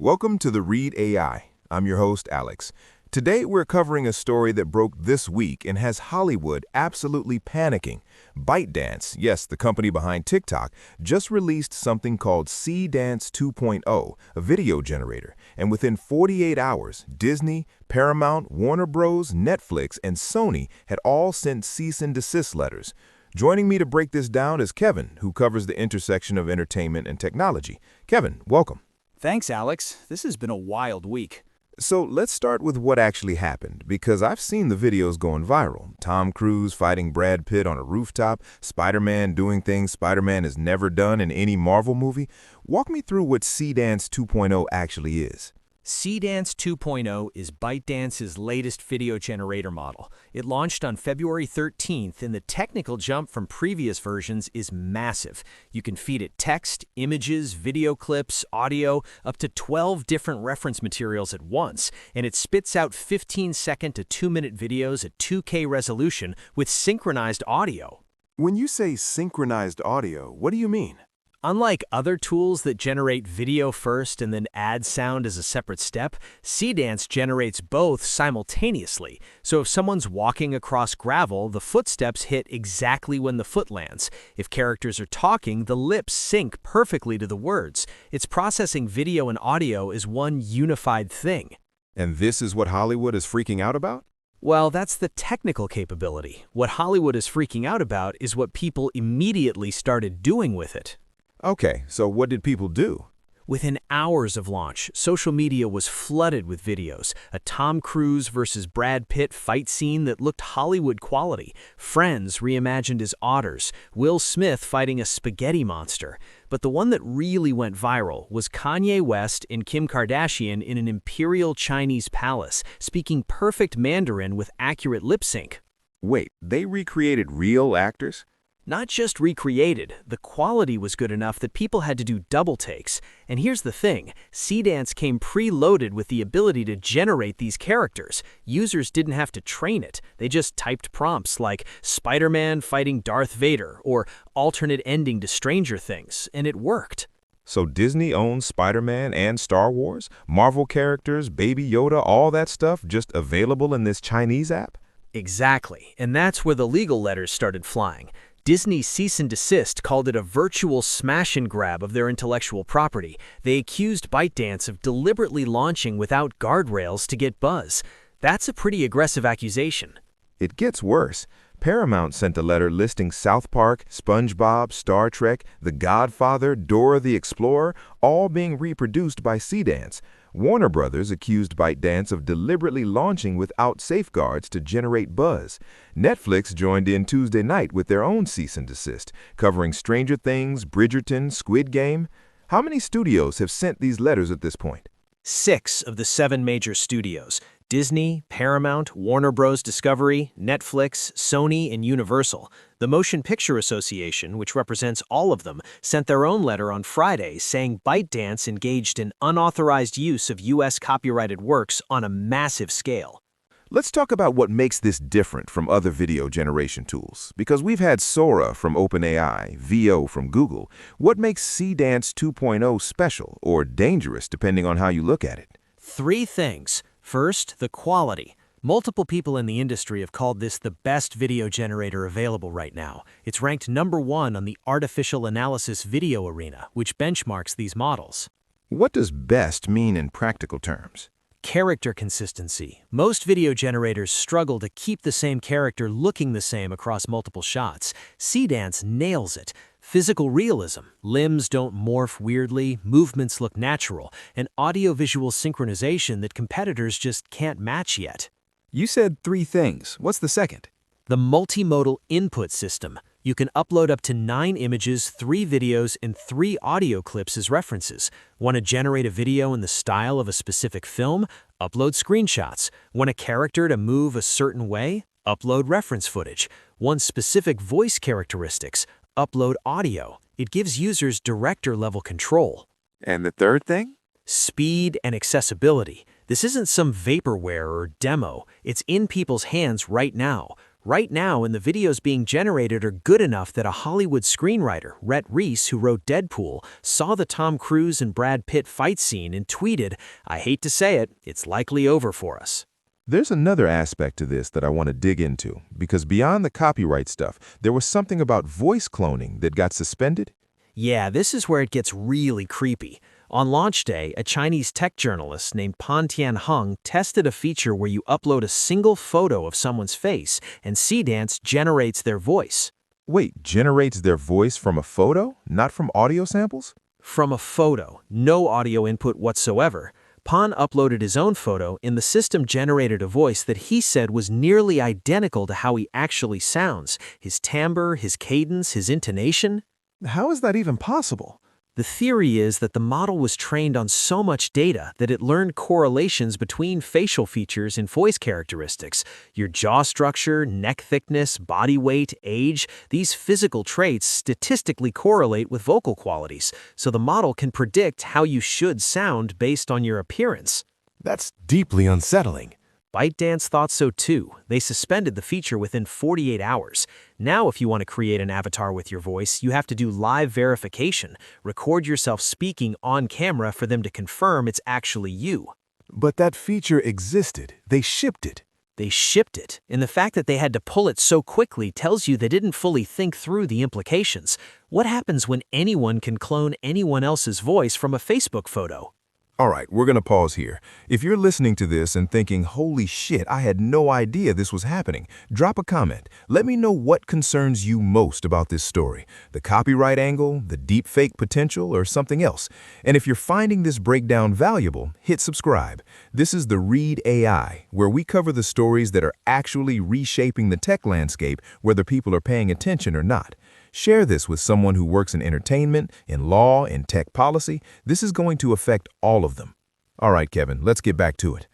Welcome to the Read AI. I'm your host, Alex. Today, we're covering a story that broke this week and has Hollywood absolutely panicking. ByteDance, yes, the company behind TikTok, just released something called Seedance 2.0, a video generator. And within 48 hours, Disney, Paramount, Warner Bros., Netflix, and Sony had all sent cease-and-desist letters. Joining me to break this down is Kevin, who covers the intersection of entertainment and technology. Kevin, welcome. Thanks, Alex. This has been a wild week. So let's start with what actually happened, because I've seen the videos going viral. Tom Cruise fighting Brad Pitt on a rooftop, Spider-Man doing things Spider-Man has never done in any Marvel movie. Walk me through what Seedance 2.0 actually is. Seedance 2.0 is ByteDance's latest video generator model. It launched on February 13th, and the technical jump from previous versions is massive. You can feed it text, images, video clips, audio, up to 12 different reference materials at once, and it spits out 15-second to 2-minute videos at 2K resolution with synchronized audio. When you say synchronized audio, what do you mean? Unlike other tools that generate video first and then add sound as a separate step, Seedance generates both simultaneously. So if someone's walking across gravel, the footsteps hit exactly when the foot lands. If characters are talking, the lips sync perfectly to the words. It's processing video and audio as one unified thing. And this is what Hollywood is freaking out about? Well, that's the technical capability. What Hollywood is freaking out about is what people immediately started doing with it. Okay, so what did people do? Within hours of launch, social media was flooded with videos. A Tom Cruise versus Brad Pitt fight scene that looked Hollywood quality. Friends reimagined as otters. Will Smith fighting a spaghetti monster. But the one that really went viral was Kanye West and Kim Kardashian in an imperial Chinese palace, speaking perfect Mandarin with accurate lip sync. Wait, they recreated real actors? Not just recreated, the quality was good enough that people had to do double takes. And here's the thing, Seedance came preloaded with the ability to generate these characters. Users didn't have to train it. They just typed prompts like Spider-Man fighting Darth Vader or alternate ending to Stranger Things, and it worked. So Disney owns Spider-Man and Star Wars? Marvel characters, Baby Yoda, all that stuff just available in this Chinese app? Exactly, and that's where the legal letters started flying. Disney's cease-and-desist called it a virtual smash and grab of their intellectual property. They accused ByteDance of deliberately launching without guardrails to get buzz. That's a pretty aggressive accusation. It gets worse. Paramount sent a letter listing South Park, SpongeBob, Star Trek, The Godfather, Dora the Explorer, all being reproduced by Seedance. Warner Bros. Accused ByteDance of deliberately launching without safeguards to generate buzz. Netflix joined in Tuesday night with their own cease and desist, covering Stranger Things, Bridgerton, Squid Game. How many studios have sent these letters at this point? 6 of the 7 major studios: Disney, Paramount, Warner Bros. Discovery, Netflix, Sony, and Universal. The Motion Picture Association, which represents all of them, sent their own letter on Friday saying ByteDance engaged in unauthorized use of U.S. copyrighted works on a massive scale. Let's talk about what makes this different from other video generation tools. Because we've had Sora from OpenAI, VO from Google. What makes Seedance 2.0 special or dangerous depending on how you look at it? 3 things. First, the quality. Multiple people in the industry have called this the best video generator available right now. It's ranked #1 on the artificial analysis video arena, which benchmarks these models. What does best mean in practical terms? Character consistency. Most video generators struggle to keep the same character looking the same across multiple shots. Seedance nails it. Physical realism. Limbs don't morph weirdly, movements look natural, and audiovisual synchronization that competitors just can't match yet. You said 3 things. What's the second? The multimodal input system. You can upload up to 9 images, 3 videos, and 3 audio clips as references. Want to generate a video in the style of a specific film? Upload screenshots. Want a character to move a certain way? Upload reference footage. Want specific voice characteristics? Upload audio. It gives users director-level control. And the third thing? Speed and accessibility. This isn't some vaporware or demo. It's in people's hands right now. Right now, and the videos being generated are good enough that a Hollywood screenwriter, Rhett Reese, who wrote Deadpool, saw the Tom Cruise and Brad Pitt fight scene and tweeted, "I hate to say it, it's likely over for us." There's another aspect to this that I want to dig into, because beyond the copyright stuff, there was something about voice cloning that got suspended. Yeah, this is where it gets really creepy. On launch day, a Chinese tech journalist named Pan Tianheng tested a feature where you upload a single photo of someone's face and Seedance generates their voice. Wait, generates their voice from a photo, not from audio samples? From a photo, no audio input whatsoever. Pan uploaded his own photo, and the system generated a voice that he said was nearly identical to how he actually sounds. His timbre, his cadence, his intonation. How is that even possible? The theory is that the model was trained on so much data that it learned correlations between facial features and voice characteristics. Your jaw structure, neck thickness, body weight, age, these physical traits statistically correlate with vocal qualities, so the model can predict how you should sound based on your appearance. That's deeply unsettling. ByteDance thought so too. They suspended the feature within 48 hours. Now, if you want to create an avatar with your voice, you have to do live verification, record yourself speaking on camera for them to confirm it's actually you. But that feature existed. They shipped it. They shipped it, and the fact that they had to pull it so quickly tells you they didn't fully think through the implications. What happens when anyone can clone anyone else's voice from a Facebook photo? All right, we're going to pause here. If you're listening to this and thinking, holy shit, I had no idea this was happening, drop a comment. Let me know what concerns you most about this story. The copyright angle, the deepfake potential, or something else. And if you're finding this breakdown valuable, hit subscribe. This is the Read AI, where we cover the stories that are actually reshaping the tech landscape, whether people are paying attention or not. Share this with someone who works in entertainment, in law, in tech policy. This is going to affect all of them. All right, Kevin, let's get back to it.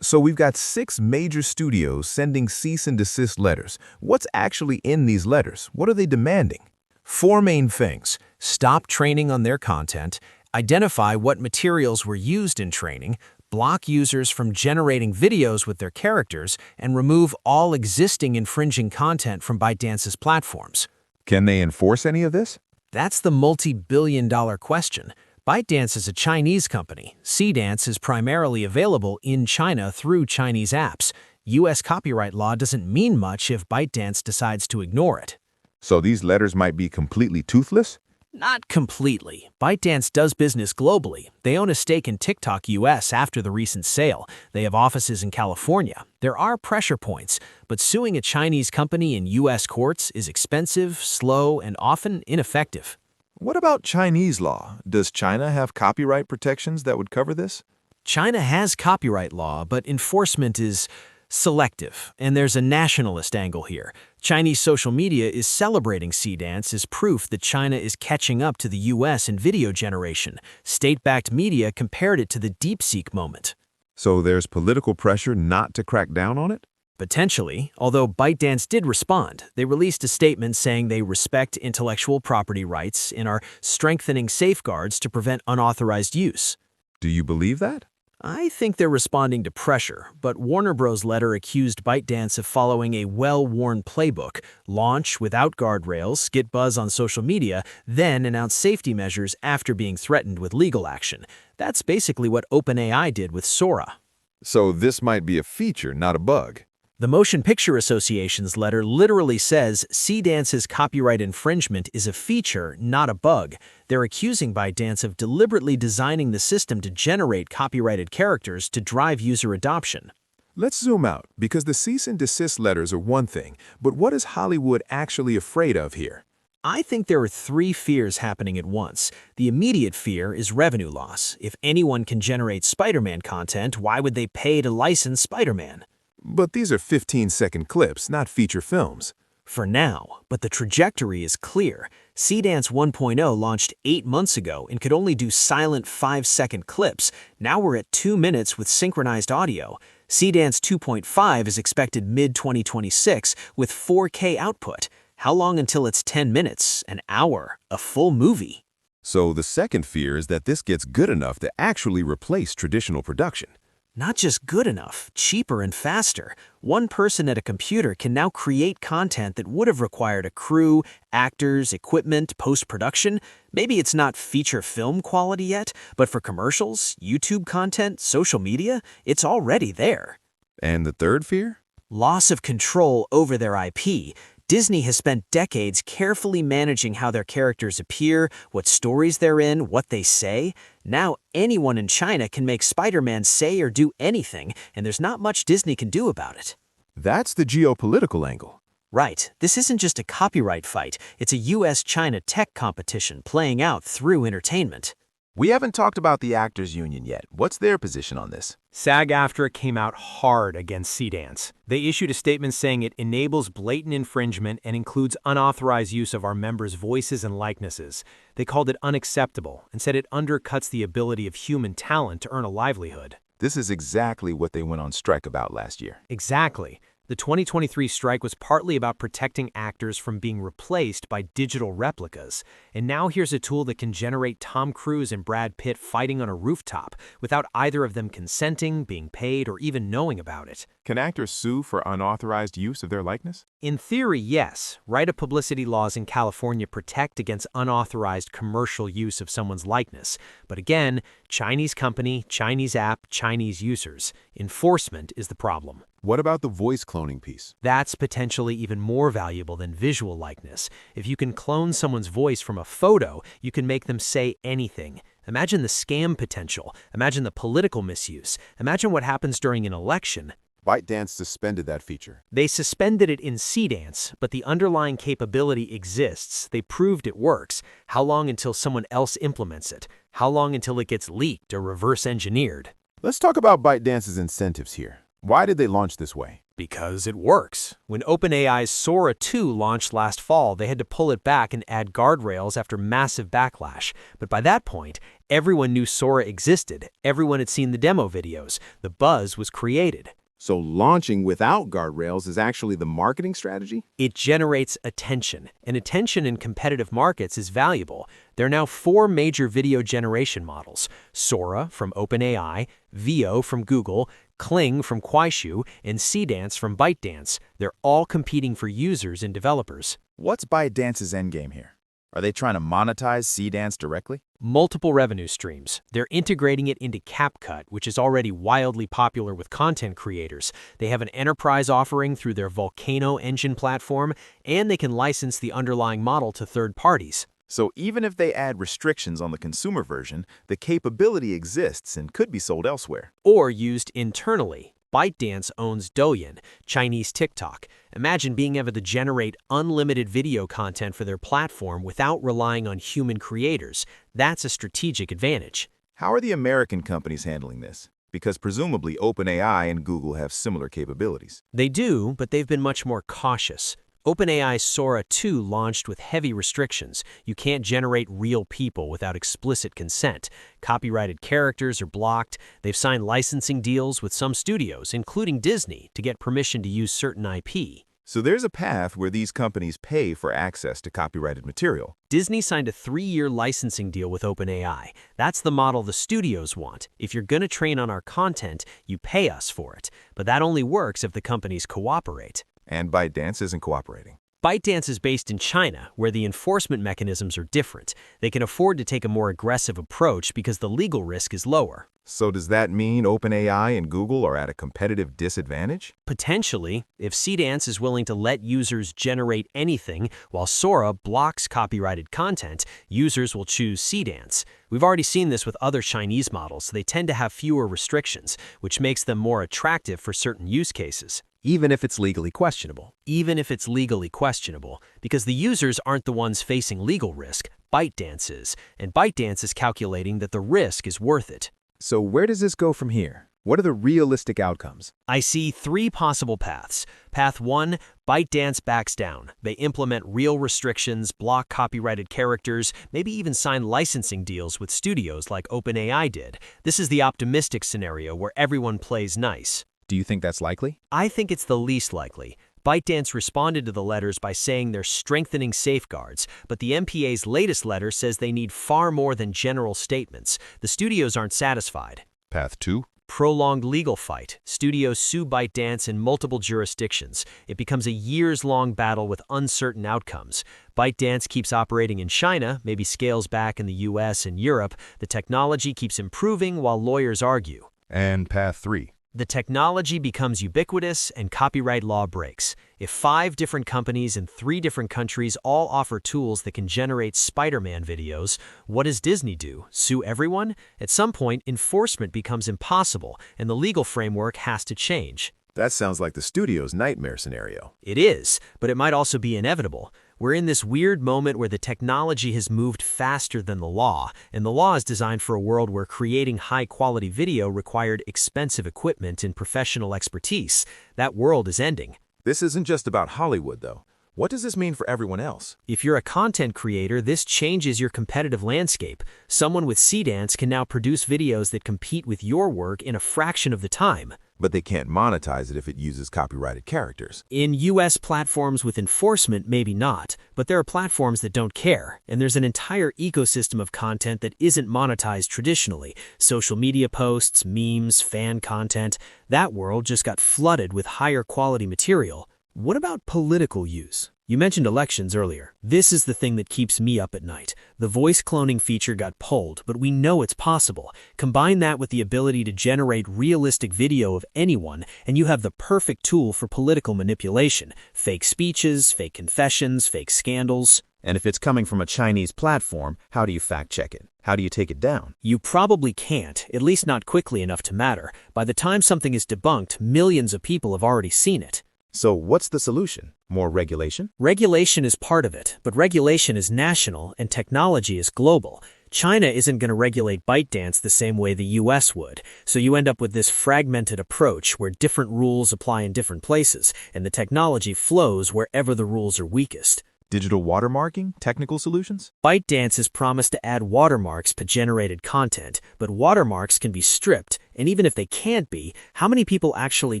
So we've got 6 major studios sending cease-and-desist letters. What's actually in these letters? What are they demanding? 4 main things: stop training on their content, identify what materials were used in training, block users from generating videos with their characters, and remove all existing infringing content from ByteDance's platforms. Can they enforce any of this? That's the multi-billion-dollar question. ByteDance is a Chinese company. Seedance is primarily available in China through Chinese apps. U.S. copyright law doesn't mean much if ByteDance decides to ignore it. So these letters might be completely toothless? Not completely. ByteDance does business globally. They own a stake in TikTok US after the recent sale. They have offices in California. There are pressure points, but suing a Chinese company in US courts is expensive, slow, and often ineffective. What about Chinese law? Does China have copyright protections that would cover this? China has copyright law, but enforcement is selective, and there's a nationalist angle here. Chinese social media is celebrating Seedance as proof that China is catching up to the US in video generation. State-backed media compared it to the DeepSeek moment. So there's political pressure not to crack down on it? Potentially, although ByteDance did respond. They released a statement saying they respect intellectual property rights and are strengthening safeguards to prevent unauthorized use. Do you believe that? I think they're responding to pressure, but Warner Bros. Letter accused ByteDance of following a well-worn playbook: launch without guardrails, get buzz on social media, then announce safety measures after being threatened with legal action. That's basically what OpenAI did with Sora. So this might be a feature, not a bug. The Motion Picture Association's letter literally says Seedance's copyright infringement is a feature, not a bug. They're accusing ByteDance of deliberately designing the system to generate copyrighted characters to drive user adoption. Let's zoom out, because the cease and desist letters are one thing, but what is Hollywood actually afraid of here? I think there are 3 fears happening at once. The immediate fear is revenue loss. If anyone can generate Spider-Man content, why would they pay to license Spider-Man? But these are 15-second clips, not feature films. For now, but the trajectory is clear. Seedance 1.0 launched 8 months ago and could only do silent 5-second clips. Now we're at 2 minutes with synchronized audio. Seedance 2.5 is expected mid-2026 with 4K output. How long until it's 10 minutes, an hour, a full movie? So the second fear is that this gets good enough to actually replace traditional production. Not just good enough, cheaper and faster. One person at a computer can now create content that would have required a crew, actors, equipment, post-production. Maybe it's not feature film quality yet, but for commercials, YouTube content, social media, it's already there. And the third fear? Loss of control over their IP. Disney has spent decades carefully managing how their characters appear, what stories they're in, what they say. Now anyone in China can make Spider-Man say or do anything, and there's not much Disney can do about it. That's the geopolitical angle. Right, this isn't just a copyright fight, it's a US-China tech competition playing out through entertainment. We haven't talked about the actors union yet. What's their position on this? SAG-AFTRA came out hard against Seedance. They issued a statement saying it enables blatant infringement and includes unauthorized use of our members' voices and likenesses. They called it unacceptable and said it undercuts the ability of human talent to earn a livelihood. This is exactly what they went on strike about last year. Exactly. The 2023 strike was partly about protecting actors from being replaced by digital replicas. And now here's a tool that can generate Tom Cruise and Brad Pitt fighting on a rooftop without either of them consenting, being paid, or even knowing about it. Can actors sue for unauthorized use of their likeness? In theory, yes. Right of publicity laws in California protect against unauthorized commercial use of someone's likeness. But again, Chinese company, Chinese app, Chinese users. Enforcement is the problem. What about the voice cloning piece? That's potentially even more valuable than visual likeness. If you can clone someone's voice from a photo, you can make them say anything. Imagine the scam potential. Imagine the political misuse. Imagine what happens during an election. ByteDance suspended that feature. They suspended it in Seedance, but the underlying capability exists. They proved it works. How long until someone else implements it? How long until it gets leaked or reverse engineered? Let's talk about ByteDance's incentives here. Why did they launch this way? Because it works. When OpenAI's Sora 2 launched last fall, they had to pull it back and add guardrails after massive backlash. But by that point, everyone knew Sora existed. Everyone had seen the demo videos. The buzz was created. So launching without guardrails is actually the marketing strategy? It generates attention, and attention in competitive markets is valuable. There are now 4 major video generation models: Sora from OpenAI, Veo from Google, Kling from Kuaishou, and Seedance from ByteDance. They're all competing for users and developers. What's ByteDance's endgame here? Are they trying to monetize Seedance directly? Multiple revenue streams. They're integrating it into CapCut, which is already wildly popular with content creators. They have an enterprise offering through their Volcano engine platform, and they can license the underlying model to third parties. So even if they add restrictions on the consumer version, the capability exists and could be sold elsewhere. Or used internally. ByteDance owns Douyin, Chinese TikTok. Imagine being able to generate unlimited video content for their platform without relying on human creators. That's a strategic advantage. How are the American companies handling this? Because presumably OpenAI and Google have similar capabilities. They do, but they've been much more cautious. OpenAI's Sora 2 launched with heavy restrictions. You can't generate real people without explicit consent. Copyrighted characters are blocked. They've signed licensing deals with some studios, including Disney, to get permission to use certain IP. So there's a path where these companies pay for access to copyrighted material. Disney signed a 3-year licensing deal with OpenAI. That's the model the studios want. If you're going to train on our content, you pay us for it. But that only works if the companies cooperate. And ByteDance isn't cooperating. ByteDance is based in China, where the enforcement mechanisms are different. They can afford to take a more aggressive approach because the legal risk is lower. So does that mean OpenAI and Google are at a competitive disadvantage? Potentially, if Seedance is willing to let users generate anything while Sora blocks copyrighted content, users will choose Seedance. We've already seen this with other Chinese models. They tend to have fewer restrictions, which makes them more attractive for certain use cases. Even if it's legally questionable. Even if it's legally questionable, because the users aren't the ones facing legal risk, ByteDance is, and ByteDance is calculating that the risk is worth it. So where does this go from here? What are the realistic outcomes? I see 3 possible paths. Path 1, ByteDance backs down. They implement real restrictions, block copyrighted characters, maybe even sign licensing deals with studios like OpenAI did. This is the optimistic scenario where everyone plays nice. Do you think that's likely? I think it's the least likely. ByteDance responded to the letters by saying they're strengthening safeguards, but the MPA's latest letter says they need far more than general statements. The studios aren't satisfied. Path 2? Prolonged legal fight. Studios sue ByteDance in multiple jurisdictions. It becomes a years-long battle with uncertain outcomes. ByteDance keeps operating in China, maybe scales back in the US and Europe. The technology keeps improving while lawyers argue. And path 3. The technology becomes ubiquitous and copyright law breaks. If 5 different companies in 3 different countries all offer tools that can generate Spider-Man videos, what does Disney do? Sue everyone? At some point, enforcement becomes impossible, and the legal framework has to change. That sounds like the studio's nightmare scenario. It is, but it might also be inevitable. We're in this weird moment where the technology has moved faster than the law, and the law is designed for a world where creating high-quality video required expensive equipment and professional expertise. That world is ending. This isn't just about Hollywood, though. What does this mean for everyone else? If you're a content creator, this changes your competitive landscape. Someone with Seedance can now produce videos that compete with your work in a fraction of the time. But they can't monetize it if it uses copyrighted characters. In US platforms with enforcement, maybe not, but there are platforms that don't care, and there's an entire ecosystem of content that isn't monetized traditionally. Social media posts, memes, fan content. That world just got flooded with higher quality material. What about political use? You mentioned elections earlier. This is the thing that keeps me up at night. The voice cloning feature got pulled, but we know it's possible. Combine that with the ability to generate realistic video of anyone, and you have the perfect tool for political manipulation. Fake speeches, fake confessions, fake scandals. And if it's coming from a Chinese platform, how do you fact-check it? How do you take it down? You probably can't, at least not quickly enough to matter. By the time something is debunked, millions of people have already seen it. So what's the solution? More regulation? Regulation is part of it, but regulation is national and technology is global. China isn't going to regulate ByteDance the same way the US would, so you end up with this fragmented approach where different rules apply in different places, and the technology flows wherever the rules are weakest. Digital watermarking? Technical solutions? ByteDance has promised to add watermarks to generated content, but watermarks can be stripped, and even if they can't be, how many people actually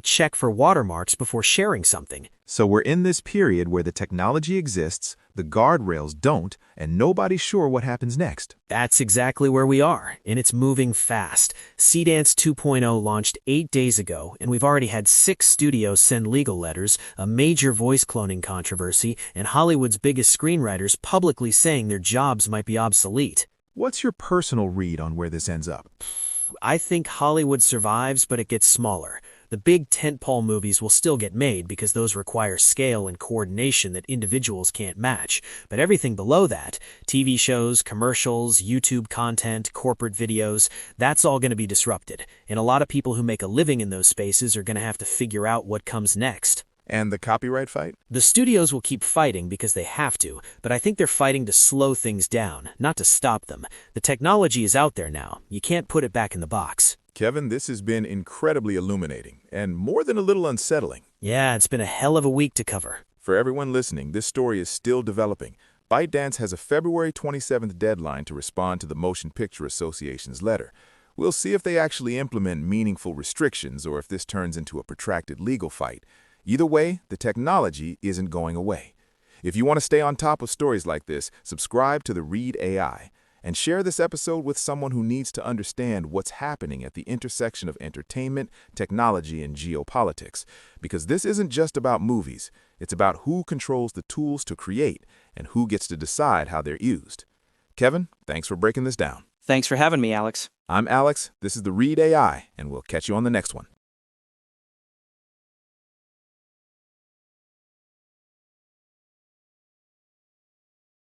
check for watermarks before sharing something? So we're in this period where the technology exists, the guardrails don't, and nobody's sure what happens next. That's exactly where we are, and it's moving fast. Seedance 2.0 launched 8 days ago, and we've already had 6 studios send legal letters, a major voice cloning controversy, and Hollywood's biggest screenwriters publicly saying their jobs might be obsolete. What's your personal read on where this ends up? I think Hollywood survives, but it gets smaller. The big tentpole movies will still get made because those require scale and coordination that individuals can't match. But everything below that, TV shows, commercials, YouTube content, corporate videos, that's all going to be disrupted. And a lot of people who make a living in those spaces are going to have to figure out what comes next. And the copyright fight? The studios will keep fighting because they have to, but I think they're fighting to slow things down, not to stop them. The technology is out there now. You can't put it back in the box. Kevin, this has been incredibly illuminating and more than a little unsettling. Yeah, it's been a hell of a week to cover. For everyone listening, this story is still developing. ByteDance has a February 27th deadline to respond to the Motion Picture Association's letter. We'll see if they actually implement meaningful restrictions or if this turns into a protracted legal fight. Either way, the technology isn't going away. If you want to stay on top of stories like this, subscribe to the Read AI and share this episode with someone who needs to understand what's happening at the intersection of entertainment, technology, and geopolitics. Because this isn't just about movies. It's about who controls the tools to create and who gets to decide how they're used. Kevin, thanks for breaking this down. Thanks for having me, Alex. I'm Alex, this is the Read AI, and we'll catch you on the next one.